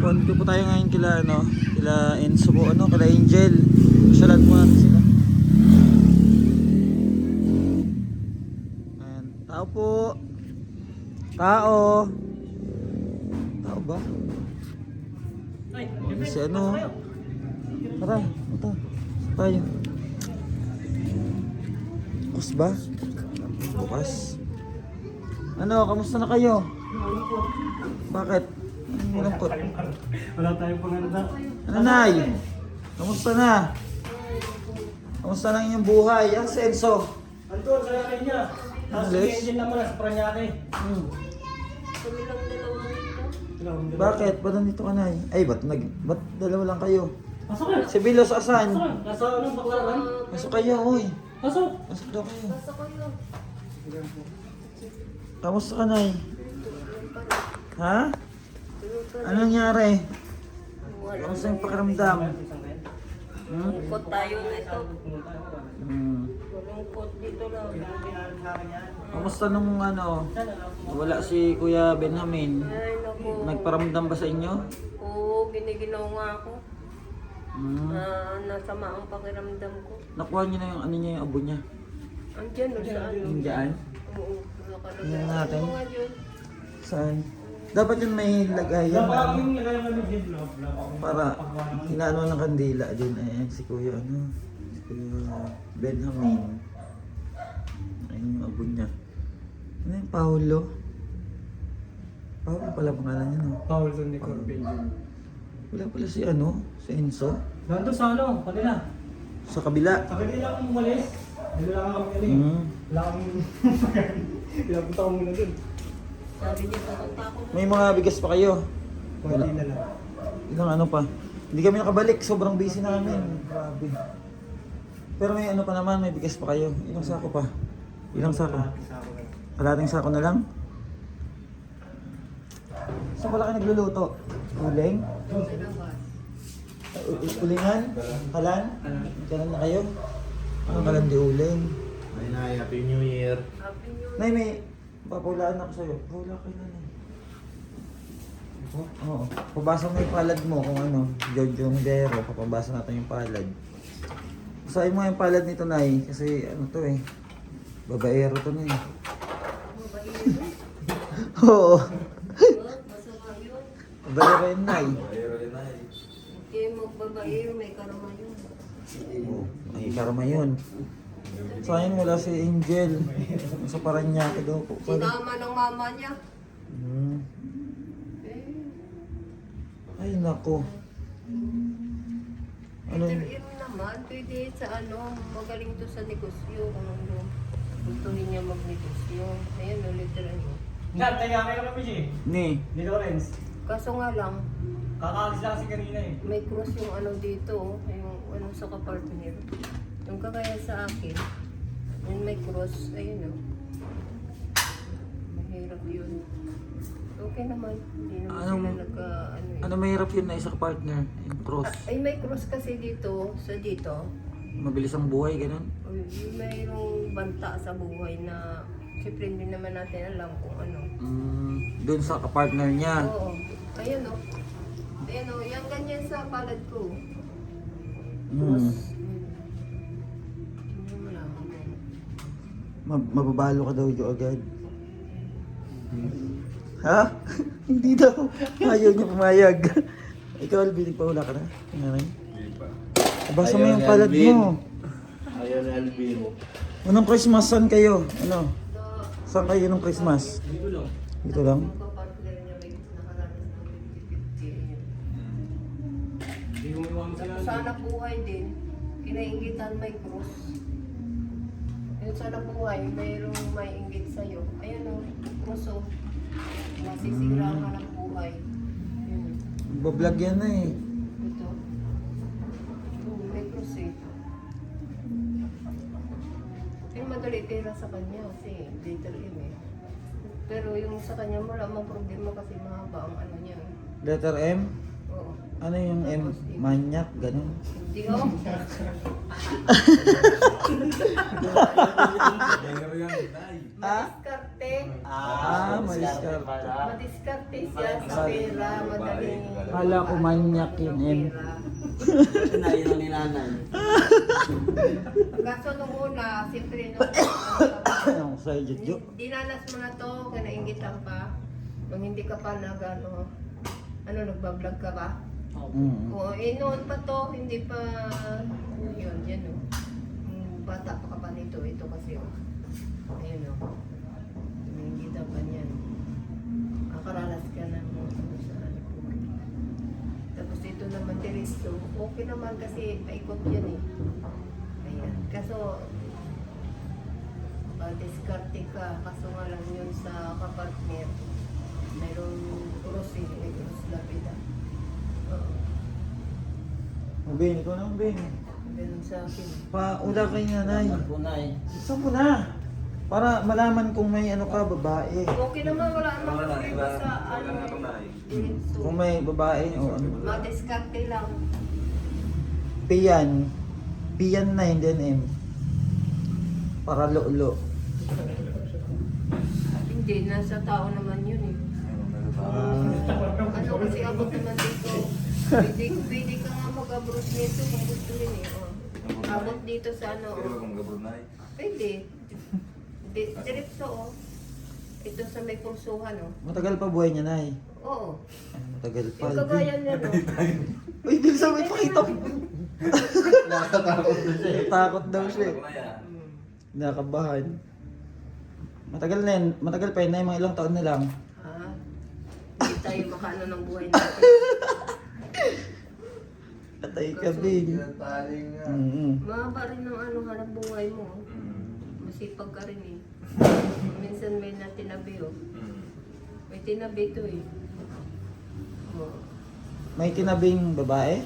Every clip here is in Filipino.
Dito po tayo ngayon kila ano, kila Enzo po, ano, kila Angel. Pasyalan mo natin sila. Ayan, tao po. Tao. Tao ba? Ay, Si ano? Tara, ito. Tayo. Bukas ba? Bukas. Ano, kamusta na kayo? Bakit? Ano lungkot? wala tayong panganda. Ano, Nay? Kamusta na? Kamusta na inyong buhay? Yan si Enzo. Andun sa yakin niya. Tapos Alis? si engine naman sa Paranaque. Bakit? Ba't nandito ka, Nay? Ay, ba't dalawa lang kayo? Pasok ka. Si Bilos asan? Pasok ka. Nasa anong baklaran? Pasok kayo, uy. Pasok. Pasok daw kayo. Kamusta ka, Nay? Ha? Anong nangyari? Kamusta yung pakiramdam? Lungkot tayo nito. Hmm. Lungkot dito lang. Kamusta nung ano, wala si Kuya Benjamin? Ay, naku. Nagparamdam ba sa inyo? Oo, giniginaw nga ako. Hmm. Nasama ang pakiramdam ko. Nakuha niyo na yung ano niya, yung abo niya. Andiyan, no, sa ano. Yung dyan? Oo, nakalagay. Tingnan natin. Oo nga yun. Saan? Dapat yun may lagayan Wala pa na ano, kaming lagay ng din. Wala pa akong para pagkawa ng- inaano ng kandila din. Ayan, si Kuya ano, si Kuya Benjamin. Ayun yung abo niya. Ano yung Paulo? Paulo pala pangalan niya, no? Paul doon ni Corbin. Wala pala si ano, si Enzo. Nandun sa ano, kanila. Sa kabila. Sa kanila akong umalis. Dito lang kami kanina. Hmm. Wala kami. Pinapunta ko muna dun. Sabi niya, pupunta ako. May mga bigas pa kayo. Kunti na lang. Ilang ano pa. Hindi kami nakabalik, sobrang busy namin. Grabe. Pero may ano pa naman, may bigas pa kayo. Ilang sako pa? Ilang sako? Kalating sako na lang? Saan pala kayo nagluluto? Uling? Ulingan? Kalan? Kalan na kayo? Anong kalan di uling? Ay, Nay, Happy New Year. Happy New Year. Nay, may papulaan ako sa'yo. Pahula kayo na, Nay. Oo. Pabasa mo yung palad mo kung ano. Jojong Dero. Papabasa natin yung palad. Basahin mo yung palad nito, Nay. Kasi ano to eh. Babaero to na eh. Oo. Masama yun. Babaero yun, Nay. Ayun rin, Nay. Kaya magbabae, may karama yun. Oo. Ay, karama yun. Sayang wala si Angel. Sa Paranaque daw po pala. Sinama ng mama niya. Hmm. Eh, Ay, nako. Ano yun? yun naman, pwede sa ano, magaling to sa negosyo. Kung ano, gustuhin niya magnegosyo. Ayan, literal mo. Nga, tayo kami kami, G. Ni. Ni Lawrence. Kaso nga lang, Kakaalis lang kasi kanina eh. may cross yung ano dito, yung ano sa kapartner. Yung kagaya sa akin, yun may cross, ayun o. Mahirap yun. Okay naman, hindi naman Anong- sila nagka, ano eh. Ano mahirap yun na isa ka-partner? Yung cross. Ay, may cross kasi dito, sa dito. Mabilis ang buhay, ganun. Uy, mayroong banta sa buhay na siyempre hindi naman natin alam kung ano. Doon sa ka-partner niya. Oo, ayun o. Ayun o, yan ganyan sa palad ko. Cross. Hindi mo malaman yan. Mababalo ka daw dito agad. Ha? Hindi daw. Ayaw niya pumayag. Ikaw, Alvin, nagpahula ka na? Nanay? Hindi pa. Basa mo Ayaw yung ni palad Alvin. mo. Ayaw ni Alvin. Anong Christmas? Saan kayo? Ano? Saan kayo nung Christmas? Dito lang. Dito lang? Yung kapartner niya may nakaranas ng 50-50. Hindi mo iwan sa Tapos sa anak buhay din, kinaingitan may cross. Yung sa anak buhay, mayroong may inggit sa'yo. Ayun o, cross o. Masisira ang anak buhay. Yun. Bablog yan na eh. Ito. May cross eh. Yung madali tira sa kanya kasi later yun eh. Pero yung sa kanya wala mang problema kasi mahaba ang ano niya. Letter M? Oo. Ano yung M? Manyak? Ganun? Hindi o. Ayaw yan, Nay. Madiskarte. madiskarte. Madiskarte siya sa pera, madaling... Kala ko manyak yun, Em. Pera. Yun ang ninanay. Kaso nung una, siyempre Ang sa'yo, Jojo. dinanas mo na to, kinaingitan pa. Nung hindi ka pa nagbablog ka ba? O, noon pa to, hindi pa, yun, yan o. Bata pa ka pa nito, ito kasi o. Ayun o. Kinaingitan pa niyan. Akaralas ka na mo sa ano po. Tapos ito naman diretso, okay naman kasi paikot yan eh. Ayan. Kaso, diskarte ka, kaso nga lang yun sa kapartner. Mayroong cross eh, may cross lapida. Ben, ikaw naman, Ben. Ganun sa akin. Paula kay nanay. Punay. Saan mo na? Para malaman kung may ano ka, babae. Okay naman, wala namang problema sa ano. Diretso. Kung may babae o ano. Madiskarte lang. Piyan. Piyan na, hindi na, Em. Para lo-lo. Hindi, nasa tao naman yun eh. Ano kasi abot naman dito. Pwede ka nga mag-abroad nito kung gusto rin eh. Oh. Abot dito sa ano. Pwede. Diretso oh. Ito sa may kursuhan oh. Matagal pa buhay niya, Nay. Oo. Matagal pa. Yung kagaya niya no. Uy, Bill, sa may pakita mo. Nakatakot na siya eh. Takot daw siya. Mm. Nakabahan. Matagal na yan. Matagal pa yun, Nay. Mga ilang taon na lang. Ah, hindi tayo makaano ng buhay natin. Patay ka, Ben. Taling nga. Mahaba rin ng ano hanap buhay mo. oh. Masipag ka rin eh. Minsan may natinabi oh. May tinabi ito eh. Oh, May tinabing babae?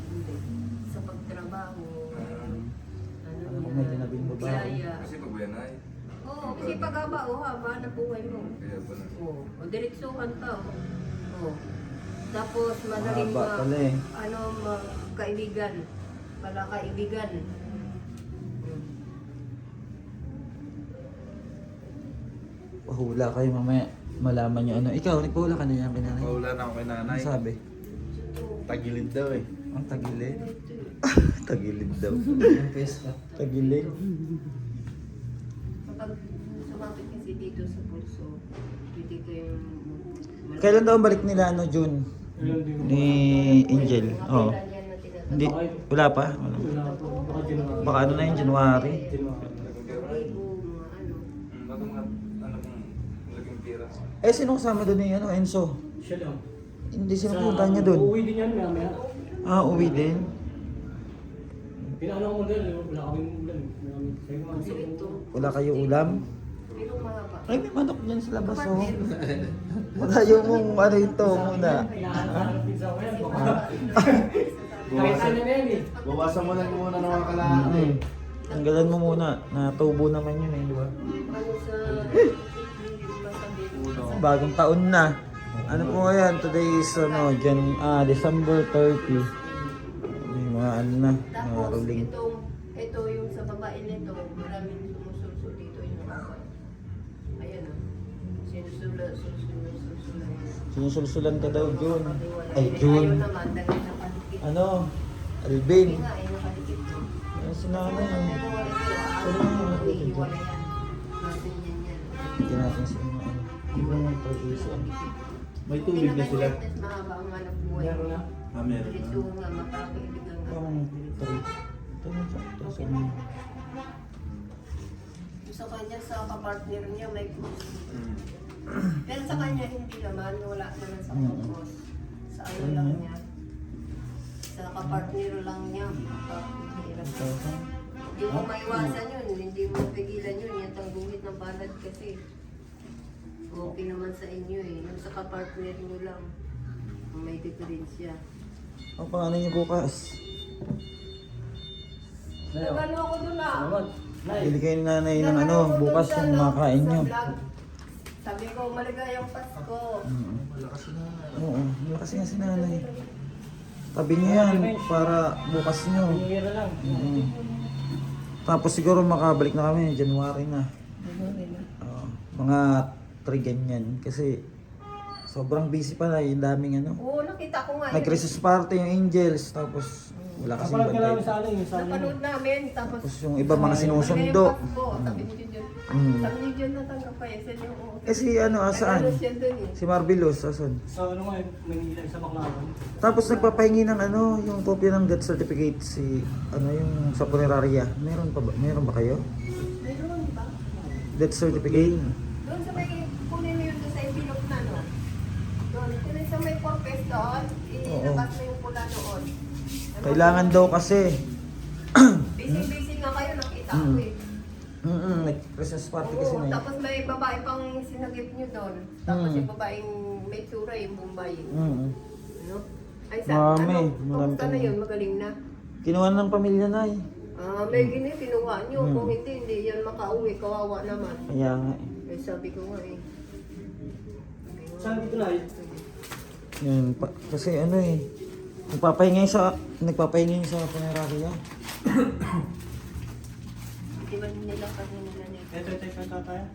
hindi. Sa pagtrabaho. Ano Alam ko may tinabing babae. Kaya. Kasi pagbuyanay. Oo, kasi pag-haba oh, haba na buhay mo. Kaya pa na. Oo, o diretsuhan ka oh. Oo. Tapos madaling Haba pala eh. ano, kaibigan. Pala kaibigan. Pahula kayo mamaya. Malaman nyo ano. Ikaw, nagpahula ka na yan kay nanay. Paula na ako kay Ano nanay. sabi? Tagilid daw eh. Ang tagilid. Tagilid daw. Ang pwesto. Tagilid. Kapag sumapit kasi dito sa pulso, pwede kayong... Kailan daw ang balik nila ano, June? Ni Angel. Oo. Hindi, wala pa. Wala. Baka ano na yun, January. Ano kung laging pira. Eh, sino kasama doon ni ano, Enzo? Siya lang. Hindi sino punta niya doon. Uuwi din yan, maya. Ah, uwi din. Pinaano ko mo din, wala kaming ulan. Sabi ko So ito, Wala kayo ulam? pero mahaba. Ay, may manok dyan sa labas, oh. Matayo mong ano ito muna. Hinahanap din sa akin. Kahit Bawasan, ano na yan eh. bawasan mo lang muna ng mga kalahati. Tanggalan mo muna. Natubo naman yun eh, di ba? Ano sa... Hindi ko masabihin. Bagong taon na. Ano po ngayon? Today is December 30. May mga ano na, mga Tapos ruling. ito yung sa babae nito, maraming sumusulsul dito yung nakakay. Ayan o. Sinusulat. Sinusulsulan ka daw, June. Ay, June. Ayaw naman, dahil nakalikit. Ano? Alvin. Hindi nga, ay nakalikit ko. Ano si nanay? Dalawa rin yun. Ano yung Iiwala yan. Natin yan yan. Hindi natin sa mga ano. Hindi ba yung tradition? May tubig na sila. Pinakalites, mahaba ang hanap buhay. Meron na. Meron Diretso nga, mapapaibigan ka. Ang tradition. Ito na sa mga. Sa kanya, sa kapartner niya, may cross. Pero sa kanya, hindi naman. Wala naman sa cross. Sa ano lang niya. Sa kapartner lang niya. Hirap. Hindi mo maiwasan yun. Hindi mo pigilan yun. Yan ang guhit ng palad kasi. Okay naman sa inyo eh. Yung sa kapartner mo lang. May diferensya. Ang pangalan niyo bukas? Nagano ako doon ah. Bili kayo ni nanay ng ano, bukas yung makain niyo. Sabi ko, maligayang Pasko. Oo, yun kasi nga si nanay. Tabi niyo yan para bukas niyo. Pinira lang. Tapos siguro makabalik na kami, January na. Mga 3 ganyan. Kasi sobrang busy pala, yung daming ano. Oo, nakita ko nga. Nag-Christmas party yung Angels, tapos wala kasing Napanood ka namin bantay. sa ano yung sa ano. Napanood namin, tapos... Tapos yung iba mga sinusundo. Ngayon Pasko, sabi ni Jun. Mm. Sabi ni Jun natanggap pa yan. Eh si ano, asaan? Ano siya dun eh. Si Marvelos, asan? Sa ano nga, Manila, sa Baclaran. Tapos nagpapahingi ng ano, yung kopya ng death certificate si ano yung sa punerarya. Meron pa ba? Meron ba kayo? Mayroon ba? Death certificate? Doon sa may, kunin mo yun doon sa envelope na no. Doon, kunin sa may purpose doon, ilabas mo yung pula doon. Kailangan daw kasi. Busy-busy nga kayo, nakita ko eh. Christmas party kasi Oo, na tapos may babae pang sinagip nyo doon. Tapos Mm. yung babaeng may tsura yung Bombay. Mm. Ano? Ay, Marami, ano, marami kamusta na kami. yun? Magaling na. Kinuha ng pamilya na eh. May gini, kinuha nyo. Mm. Kung hindi yan makauwi. Kawawa naman. Kaya nga eh. Sabi ko nga eh. Saan dito na Yun, kasi ano eh. Nagpapahinga sa punerarya. Hindi man nila kasi nila nito. Ito tayo.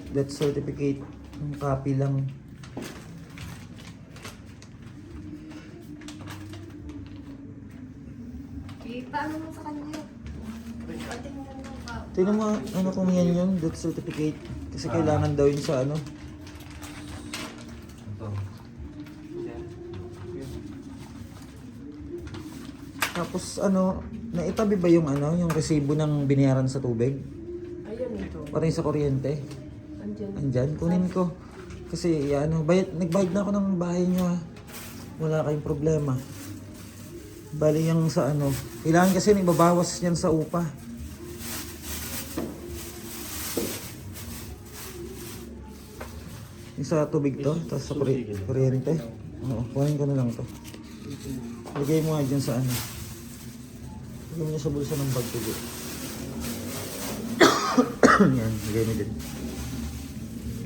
Death certificate. Yung copy lang. Paano mo sa kanya? Patingnan mo ba? Tingnan mo ano kung yan yung death certificate. Kasi kailangan daw yun sa ano. Ito. Tapos ano, naitabi ba yung ano, yung resibo ng binayaran sa tubig? Ayun ito. Pati sa kuryente? Andyan. Andyan, kunin ko. Kasi ano, nagbayad na ako ng bahay nyo ha. Wala kayong problema. Bali yung sa ano, kailangan kasi ibabawas yan sa upa. Yung sa tubig to, tapos sa kuryente. Oo, kunin ko na lang to. Lagay mo nga dyan sa ano. Lagay mo na sa bulsa ng bag ko dyan. Yan, lagay mo dyan.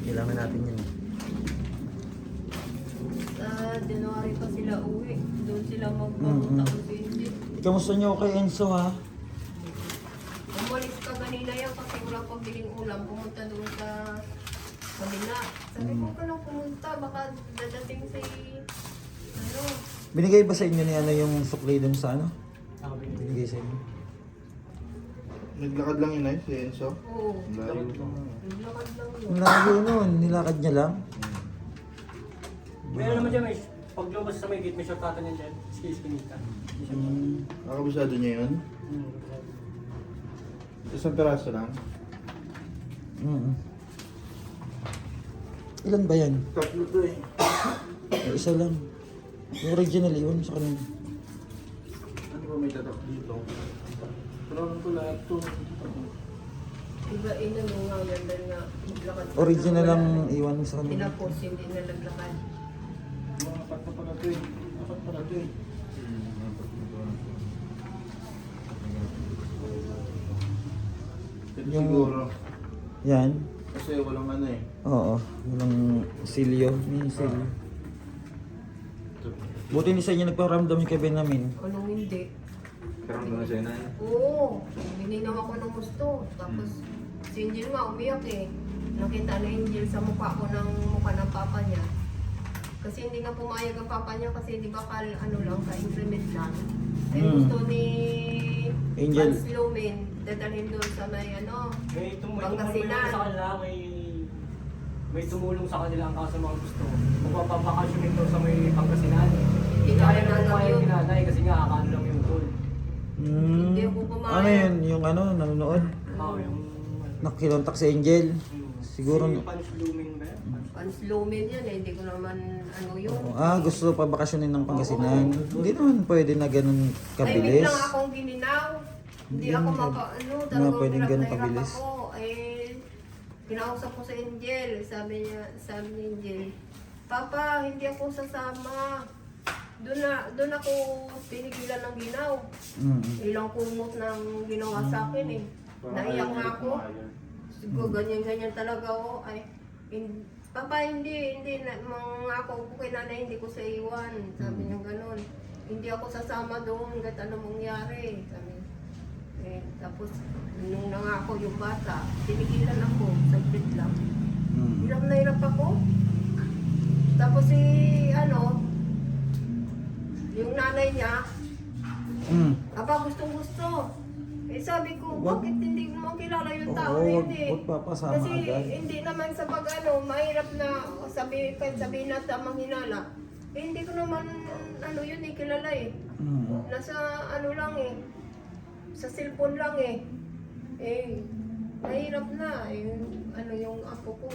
Kailangan natin yan. Sa January pa sila uwi. Doon sila Mm-mm. magpaputang sa hindi. Kamusta nyo kay Enzo ha? Umalis ka kanina yan kasi wala pang biling ulam. Pumunta doon sa kanila. Sabi ko ka lang pumunta. Baka dadating si... Ano? Binigay ba sa inyo ni ano yung sukli dun sa ano? Ako din. Binigay sa inyo. Naglakad lang yun eh, si Enzo. Oo. Layo. Naglakad lang yun. Ang layo nun, nilakad niya lang. Meron naman dyan, may paglabas sa may gate, may shortcutan yan dyan. Ski-skinita. Nakabisado niya yun. Isang peraso lang. Mm. Ilan ba yan? Tatlo to eh. Isa lang. Yung original yun sa kanila. Ano ba may tatak dito? Pero ano ko lahat to? Iba inano nga yan dahil nga naglakad. Original lang iwan mo sa kanila. Tinapos hindi na naglakad. Mga apat na pala to eh. Apat pala to eh. Ito Yung- siguro. Yan. Kasi walang ano eh. Oo. Walang silyo. May silyo. Buti ni sa inyo nagparamdam yung kay Benamin. Anong hindi? Karoon ko na siya na yun. Oo, bininaw ako ng gusto. Tapos si Angel nga umiyak eh. Nakita na Angel sa mukha ko ng mukha ng papa niya. Kasi hindi nga pumayag ang papa niya kasi di ba ano lang, ka-implement lang. Eh gusto ni Angel. Hans Lumen, dadalhin doon sa may ano. May tumulong Pangasinan. sa kanila, may tumulong sa kanila ang kaso mga gusto. Magpapabakasyon ito sa may Pangasinan. Hindi Hindi ka kaya alam naman pumayag yun. ni nanay kasi nga akala lang yung tool. Hindi ako pumayag. Ano yun? Yung ano, nanonood? Oo, yung... Nakinontak si Angel. Siguro... Si Punch Blooming ba yan? Hans Lumen yan eh, hindi ko naman ano yun. gusto pa bakasyonin ng Pangasinan. Hindi naman pwede na ganun Ay, kabilis. lang akong gininaw. Hindi ako ano, Mga talagang pwedeng hirap ganun na hirap kabilis. ako. Eh, kinausap ko sa Angel. Sabi ni Angel, Papa, hindi ako sasama. Doon ako pinigilan ng ginaw. Mm. Ilang kumot ng ginawa sa akin eh. Naiyak nga ako. Siguro ganyan-ganyan talaga ako. Ay, Papa, hindi mga ako kay nanay, hindi ko sa iwan. Sabi niya ganun. Hindi ako sasama doon, hanggat anong mangyari. Sabi, tapos, nung nangako yung bata, tinigilan ako, saglit lang. Hirap na hirap ako. Tapos si, yung nanay niya, Mm. gustong gusto. Eh sabi ko, Wag- bakit hindi mo kilala yung tao Oo, na yun wag- eh? wag papasama Kasi agad. hindi naman sa mahirap na sabihin na tamang hinala. Eh hindi ko naman, yun eh, kilala eh. Mm. Nasa lang eh, sa cellphone lang eh. Eh, mahirap na yung apo ko.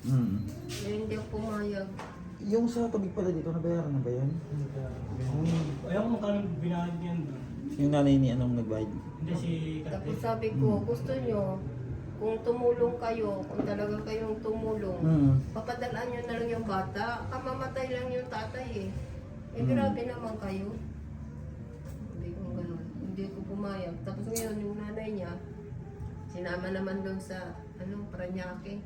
Mm. Eh, hindi ako pumayag. Yung sa tubig pala dito, nabayaran na ba yan? Ayaw ko magkano binahid niyan doon. Yung nanay ni anong nagbayad? Hindi si Tapos sabi ko, gusto nyo, kung tumulong kayo, kung talaga kayong tumulong, Mm. papadalaan nyo na lang yung bata. Kamamatay lang yung tatay eh. Eh, Mm. grabe naman kayo. Hindi ko ganun. Hindi ko pumayag. Tapos ngayon, yung nanay niya, sinama naman doon sa, Paranaque.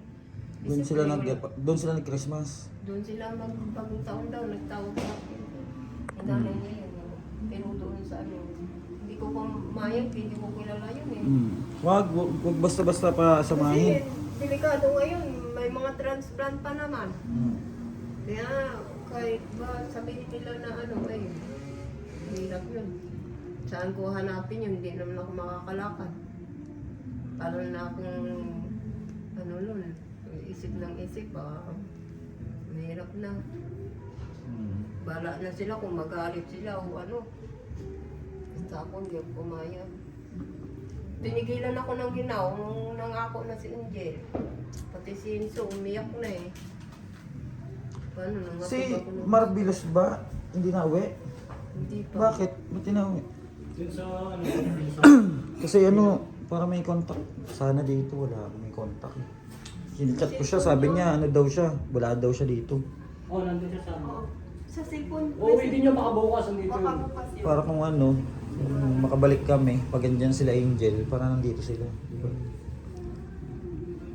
Doon sila nag-Christmas. Doon sila magbagong taon daw, nagtawag sa akin. Yung nanay niya yun, pero doon sa hindi ko pumayag, hindi ko kilala yun eh. Mm. Wag basta-basta pa samahin. Kasi delikado ngayon, may mga transplant pa naman. Mm. Kaya kahit ba sabihin nila na hirap yun. Saan ko hanapin yun, hindi naman ako makakalakad. Parang na akong, nun, isip ng isip, mahirap na. Mm. Bala na sila kung magalit sila o Basta ako hindi ako pumayag. Tinigilan ako ng ginaw nung nangako na si Angel. Pati si Inso, umiyak na eh. Paano nang Si Marbilos ba? Hindi na uwi? Hindi pa. Bakit? Ba't na uwi? Yun sa Kasi para may contact. Sana dito wala may contact. Sinachat ko siya, sabi niya daw siya, wala daw siya dito. nandun siya sa Sa cellphone. uuwi din niya makabukas nandito Baka yun. bukas yun. Para kung makabalik kami, pag andyan sila Angel, para nandito sila. Diba?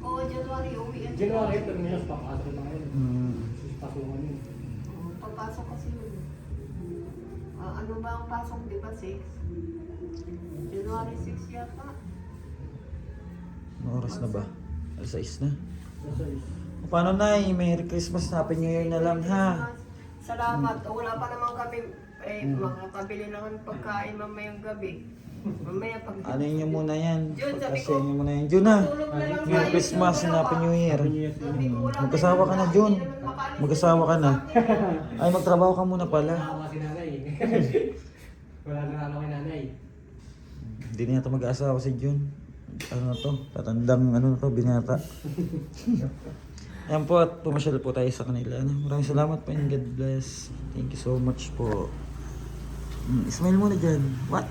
Oo, January, uwi yan. January, terminus, papasok na ngayon. Mm. Pasukan yun. Oo, pagpasok kasi yun. Ano ba ang pasok, di ba 6? January 6 yata. Anong oras na ba? Alas 6 na. Nasa is. Paano na Merry Christmas, Happy New Year na lang ha. Salamat. Wala pa naman kami, makakabili lang ng pagkain mamayang gabi. Mamaya pag... Ano yun muna yan? Jun, sabi Pagkasya ko, nyo muna yan. Jun ha! tulog na lang Merry tayo, Christmas Jun, and Happy New Year. Sabi ko, wala Mag-asawa ka na, Jun. hindi naman makalis. Mag-asawa ka na. Ay, magtrabaho ka muna pala. Nakawa si nanay. Wala na ano kay nanay. Hindi na yata mag-asawa si Jun. Ano na to? Tatandang binata. Ayan po at pumasyal po tayo sa kanila. Maraming salamat po and God bless. Thank you so much po. Smile muna dyan. What?